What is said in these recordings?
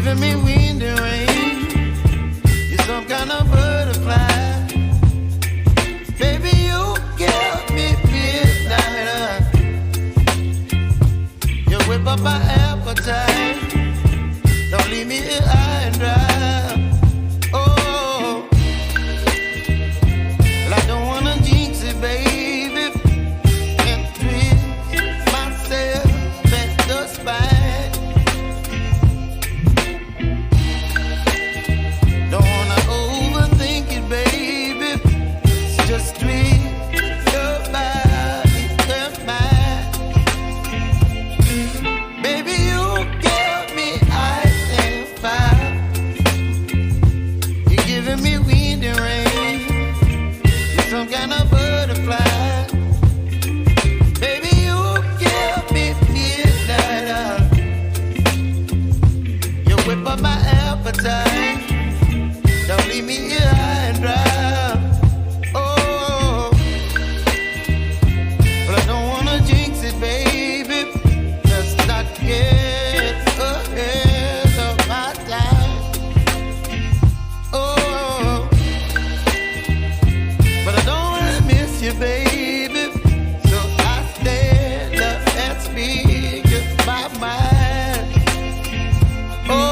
giving me wind and rain. You're some kind of butterfly. Baby, you give me midnight. You whip up my appetite. Don't leave me here high and dry. Oh, well, I don't wanna jinx it, baby, and twist myself at the spine. Don't wanna overthink it, baby. It's just twist your body and mine. Baby, you give me ice and fire. You're giving me wind and rain. You're some kind of butterfly. Baby, you give me midnight. You whip up my appetite. Don't leave me here high and dry. Oh, but I don't wanna jinx it, baby. Let's not get ahead of my time. Oh, but I don't wanna miss you, baby. So I stand up and speak my mind. Oh.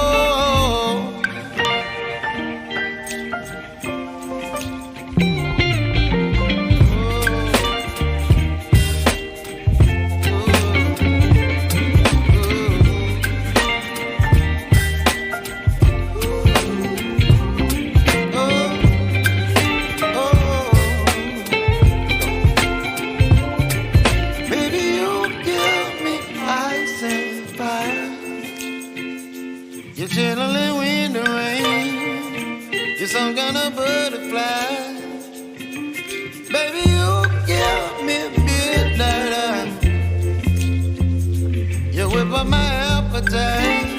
Baby, you give me ice and fire. You're channeling wind and rain. You're some kind of butterfly. Baby, you give me midnight. You whip up my appetite.